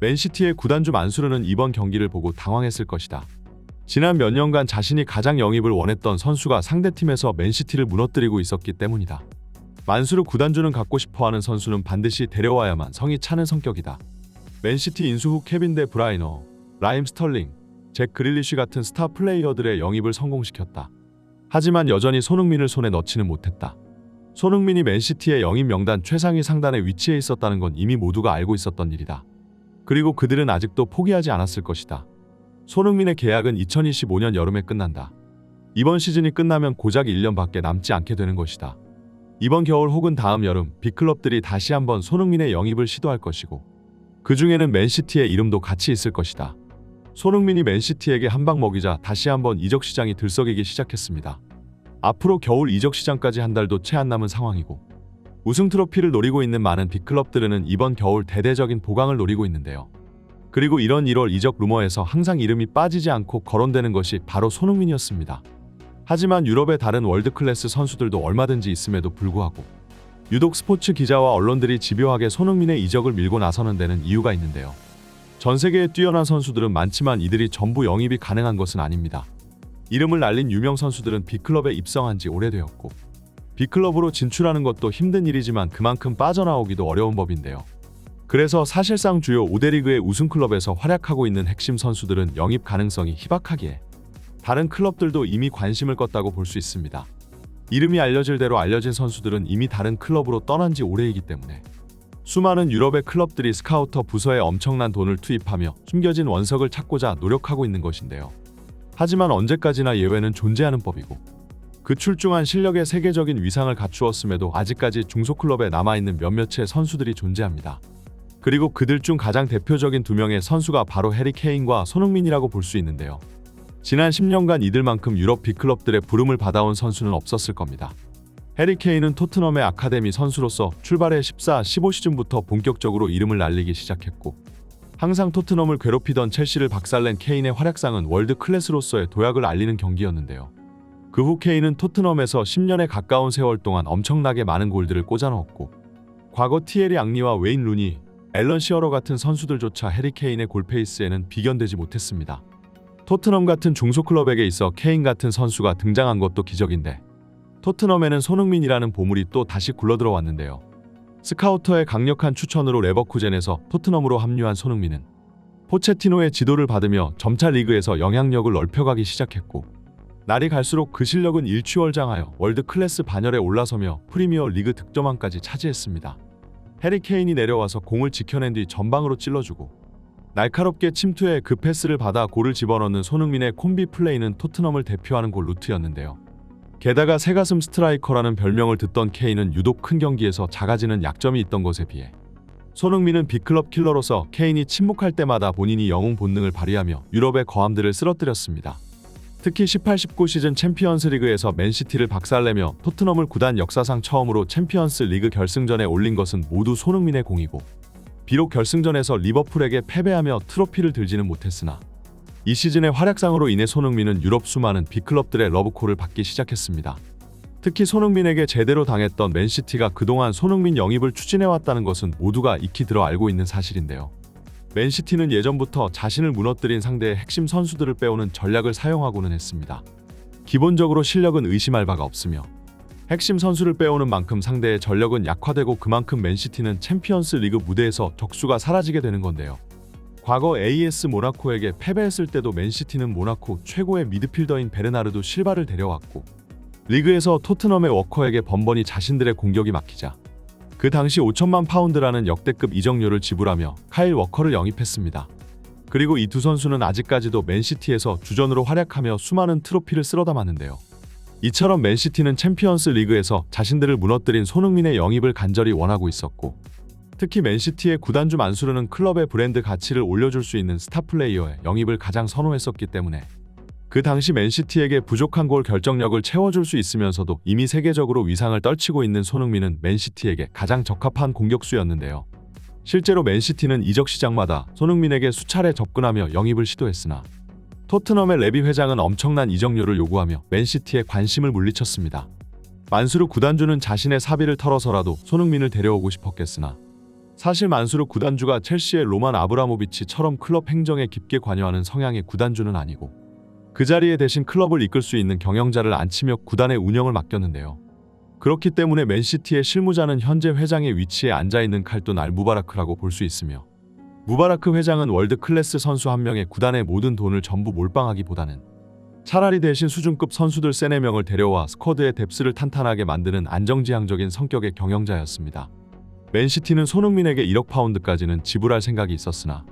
맨시티의 구단주 만수르는 이번 경기를 보고 당황했을 것이다. 지난 몇 년간 자신이 가장 영입을 원했던 선수가 상대팀에서 맨시티를 무너뜨리고 있었기 때문이다. 만수르 구단주는 갖고 싶어하는 선수는 반드시 데려와야만 성이 차는 성격이다. 맨시티 인수 후 케빈 데 브라이너, 라임 스털링, 잭 그릴리쉬 같은 스타 플레이어들의 영입을 성공시켰다. 하지만 여전히 손흥민을 손에 넣지는 못했다. 손흥민이 맨시티의 영입 명단 최상위 상단에 위치해 있었다는 건 이미 모두가 알고 있었던 일이다. 그리고 그들은 아직도 포기하지 않았을 것이다. 손흥민의 계약은 2025년 여름에 끝난다. 이번 시즌이 끝나면 고작 1년밖에 남지 않게 되는 것이다. 이번 겨울 혹은 다음 여름 빅클럽들이 다시 한번 손흥민의 영입을 시도할 것이고 그 중에는 맨시티의 이름도 같이 있을 것이다. 손흥민이 맨시티에게 한 방 먹이자 다시 한번 이적 시장이 들썩이기 시작했습니다. 앞으로 겨울 이적 시장까지 한 달도 채 안 남은 상황이고 우승 트로피를 노리고 있는 많은 빅클럽들은 이번 겨울 대대적인 보강을 노리고 있는데요. 그리고 이런 1월 이적 루머에서 항상 이름이 빠지지 않고 거론되는 것이 바로 손흥민이었습니다. 하지만 유럽의 다른 월드클래스 선수들도 얼마든지 있음에도 불구하고 유독 스포츠 기자와 언론들이 집요하게 손흥민의 이적을 밀고 나서는 데는 이유가 있는데요. 전 세계에 뛰어난 선수들은 많지만 이들이 전부 영입이 가능한 것은 아닙니다. 이름을 날린 유명 선수들은 빅클럽에 입성한 지 오래되었고 빅클럽으로 진출하는 것도 힘든 일이지만 그만큼 빠져나오기도 어려운 법인데요. 그래서 사실상 주요 5대 리그의 우승클럽에서 활약하고 있는 핵심 선수들은 영입 가능성이 희박하기에 다른 클럽들도 이미 관심을 껐다고 볼 수 있습니다. 이름이 알려질 대로 알려진 선수들은 이미 다른 클럽으로 떠난 지 오래이기 때문에 수많은 유럽의 클럽들이 스카우터 부서에 엄청난 돈을 투입하며 숨겨진 원석을 찾고자 노력하고 있는 것인데요. 하지만 언제까지나 예외는 존재하는 법이고 그 출중한 실력의 세계적인 위상을 갖추었음에도 아직까지 중소클럽에 남아있는 몇몇의 선수들이 존재합니다. 그리고 그들 중 가장 대표적인 두 명의 선수가 바로 해리 케인과 손흥민이라고 볼 수 있는데요. 지난 10년간 이들만큼 유럽 빅클럽들의 부름을 받아온 선수는 없었을 겁니다. 해리 케인은 토트넘의 아카데미 선수로서 출발해 14-15시즌부터 본격적으로 이름을 날리기 시작했고 항상 토트넘을 괴롭히던 첼시를 박살낸 케인의 활약상은 월드 클래스로서의 도약을 알리는 경기였는데요. 그 후 케인은 토트넘에서 10년에 가까운 세월 동안 엄청나게 많은 골들을 꽂아넣었고 과거 티에리 앙리와 웨인 루니, 앨런 시어러 같은 선수들조차 해리 케인의 골페이스에는 비견되지 못했습니다. 토트넘 같은 중소클럽에게 있어 케인 같은 선수가 등장한 것도 기적인데 토트넘에는 손흥민이라는 보물이 또 다시 굴러들어왔는데요. 스카우터의 강력한 추천으로 레버쿠젠에서 토트넘으로 합류한 손흥민은 포체티노의 지도를 받으며 점차 리그에서 영향력을 넓혀가기 시작했고 날이 갈수록 그 실력은 일취월장하여 월드클래스 반열에 올라서며 프리미어 리그 득점왕까지 차지했습니다. 해리 케인이 내려와서 공을 지켜낸 뒤 전방으로 찔러주고 날카롭게 침투해 그 패스를 받아 골을 집어넣는 손흥민의 콤비 플레이는 토트넘을 대표하는 골 루트였는데요. 게다가 새가슴 스트라이커라는 별명을 듣던 케인은 유독 큰 경기에서 작아지는 약점이 있던 것에 비해 손흥민은 빅클럽 킬러로서 케인이 침묵할 때마다 본인이 영웅 본능을 발휘하며 유럽의 거함들을 쓰러뜨렸습니다. 특히 18-19 시즌 챔피언스 리그에서 맨시티를 박살내며 토트넘을 구단 역사상 처음으로 챔피언스 리그 결승전에 올린 것은 모두 손흥민의 공이고 비록 결승전에서 리버풀에게 패배하며 트로피를 들지는 못했으나 이 시즌의 활약상으로 인해 손흥민은 유럽 수많은 빅클럽들의 러브콜을 받기 시작했습니다. 특히 손흥민에게 제대로 당했던 맨시티가 그동안 손흥민 영입을 추진해왔다는 것은 모두가 익히 들어 알고 있는 사실인데요. 맨시티는 예전부터 자신을 무너뜨린 상대의 핵심 선수들을 빼오는 전략을 사용하고는 했습니다. 기본적으로 실력은 의심할 바가 없으며 핵심 선수를 빼오는 만큼 상대의 전력은 약화되고 그만큼 맨시티는 챔피언스 리그 무대에서 적수가 사라지게 되는 건데요. 과거 AS 모나코에게 패배했을 때도 맨시티는 모나코 최고의 미드필더인 베르나르도 실바를 데려왔고 리그에서 토트넘의 워커에게 번번이 자신들의 공격이 막히자 그 당시 5천만 파운드라는 역대급 이적료를 지불하며 카일 워커를 영입했습니다. 그리고 이 두 선수는 아직까지도 맨시티에서 주전으로 활약하며 수많은 트로피를 쓸어 담았는데요. 이처럼 맨시티는 챔피언스 리그에서 자신들을 무너뜨린 손흥민의 영입을 간절히 원하고 있었고 특히 맨시티의 구단주 만수르는 클럽의 브랜드 가치를 올려줄 수 있는 스타 플레이어의 영입을 가장 선호했었기 때문에 그 당시 맨시티에게 부족한 골 결정력을 채워줄 수 있으면서도 이미 세계적으로 위상을 떨치고 있는 손흥민은 맨시티에게 가장 적합한 공격수였는데요. 실제로 맨시티는 이적 시장마다 손흥민에게 수차례 접근하며 영입을 시도했으나 토트넘의 레비 회장은 엄청난 이적료를 요구하며 맨시티에 관심을 물리쳤습니다. 만수르 구단주는 자신의 사비를 털어서라도 손흥민을 데려오고 싶었겠으나 사실 만수르 구단주가 첼시의 로만 아브라모비치처럼 클럽 행정에 깊게 관여하는 성향의 구단주는 아니고 그 자리에 대신 클럽을 이끌 수 있는 경영자를 앉히며 구단의 운영을 맡겼는데요. 그렇기 때문에 맨시티의 실무자는 현재 회장의 위치에 앉아있는 칼돈 알 무바라크라고 볼 수 있으며 무바라크 회장은 월드 클래스 선수 한 명의 구단의 모든 돈을 전부 몰빵하기보다는 차라리 대신 수준급 선수들 3-4명을 데려와 스쿼드의 뎁스를 탄탄하게 만드는 안정지향적인 성격의 경영자였습니다. 맨시티는 손흥민에게 1억 파운드까지는 지불할 생각이 있었으나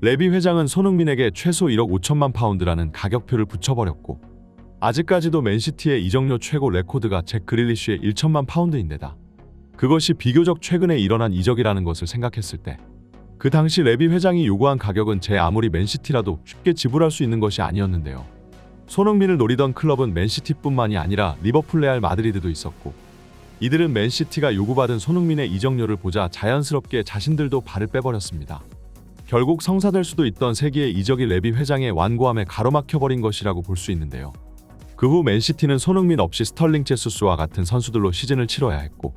레비 회장은 손흥민에게 최소 1억 5천만 파운드라는 가격표를 붙여버렸고 아직까지도 맨시티의 이적료 최고 레코드가 잭 그릴리쉬의 1천만 파운드인데다 그것이 비교적 최근에 일어난 이적이라는 것을 생각했을 때 그 당시 레비 회장이 요구한 가격은 제 아무리 맨시티라도 쉽게 지불할 수 있는 것이 아니었는데요. 손흥민을 노리던 클럽은 맨시티뿐만이 아니라 리버풀, 레알 마드리드도 있었고 이들은 맨시티가 요구받은 손흥민의 이적료를 보자 자연스럽게 자신들도 발을 빼버렸습니다. 결국 성사될 수도 있던 세기의 이적이 레비 회장의 완고함에 가로막혀버린 것이라고 볼 수 있는데요. 그 후 맨시티는 손흥민 없이 스털링 제수스와 같은 선수들로 시즌을 치러야 했고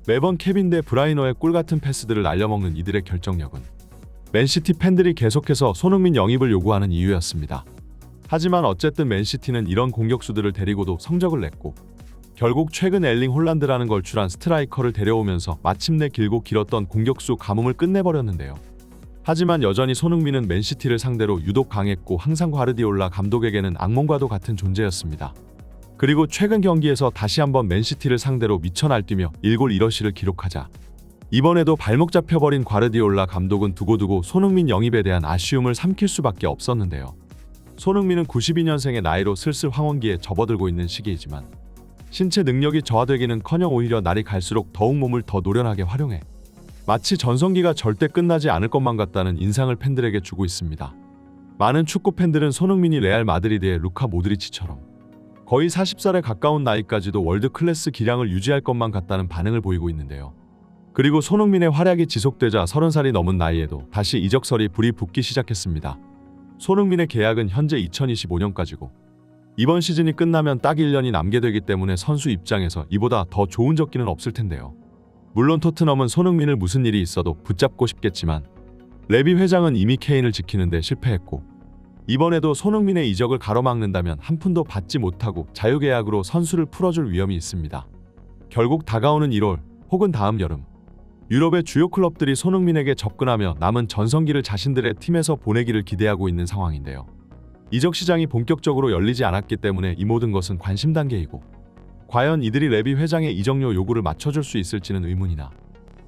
매번 케빈 데 브라이너의 꿀같은 패스들을 날려먹는 이들의 결정력은 맨시티 팬들이 계속해서 손흥민 영입을 요구하는 이유였습니다. 하지만 어쨌든 맨시티는 이런 공격수들을 데리고도 성적을 냈고 결국 최근 엘링 홀란드라는 걸출한 스트라이커를 데려오면서 마침내 길고 길었던 공격수 가뭄을 끝내버렸는데요. 하지만 여전히 손흥민은 맨시티를 상대로 유독 강했고 항상 과르디올라 감독에게는 악몽과도 같은 존재였습니다. 그리고 최근 경기에서 다시 한번 맨시티를 상대로 미쳐 날뛰며 1골 1어시를 기록하자 이번에도 발목 잡혀버린 과르디올라 감독은 두고두고 손흥민 영입에 대한 아쉬움을 삼킬 수밖에 없었는데요. 손흥민은 92년생의 나이로 슬슬 황혼기에 접어들고 있는 시기이지만 신체 능력이 저하되기는커녕 오히려 날이 갈수록 더욱 몸을 더 노련하게 활용해 마치 전성기가 절대 끝나지 않을 것만 같다는 인상을 팬들에게 주고 있습니다. 많은 축구 팬들은 손흥민이 레알 마드리드의 루카 모드리치처럼 거의 40살에 가까운 나이까지도 월드 클래스 기량을 유지할 것만 같다는 반응을 보이고 있는데요. 그리고 손흥민의 활약이 지속되자 30살이 넘은 나이에도 다시 이적설이 불이 붙기 시작했습니다. 손흥민의 계약은 현재 2025년까지고 이번 시즌이 끝나면 딱 1년이 남게 되기 때문에 선수 입장에서 이보다 더 좋은 적기는 없을 텐데요. 물론 토트넘은 손흥민을 무슨 일이 있어도 붙잡고 싶겠지만 레비 회장은 이미 케인을 지키는데 실패했고 이번에도 손흥민의 이적을 가로막는다면 한 푼도 받지 못하고 자유계약으로 선수를 풀어줄 위험이 있습니다. 결국 다가오는 1월 혹은 다음 여름 유럽의 주요 클럽들이 손흥민에게 접근하며 남은 전성기를 자신들의 팀에서 보내기를 기대하고 있는 상황인데요. 이적 시장이 본격적으로 열리지 않았기 때문에 이 모든 것은 관심 단계이고 과연 이들이 레비 회장의 이적료 요구를 맞춰줄 수 있을지는 의문이나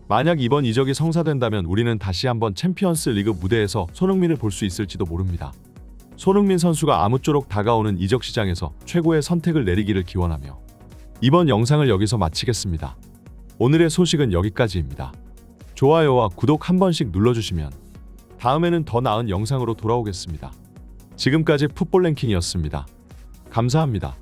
만약 이번 이적이 성사된다면 우리는 다시 한번 챔피언스 리그 무대에서 손흥민을 볼 수 있을지도 모릅니다. 손흥민 선수가 아무쪼록 다가오는 이적 시장에서 최고의 선택을 내리기를 기원하며 이번 영상을 여기서 마치겠습니다. 오늘의 소식은 여기까지입니다. 좋아요와 구독 한 번씩 눌러주시면 다음에는 더 나은 영상으로 돌아오겠습니다. 지금까지 풋볼 랭킹이었습니다. 감사합니다.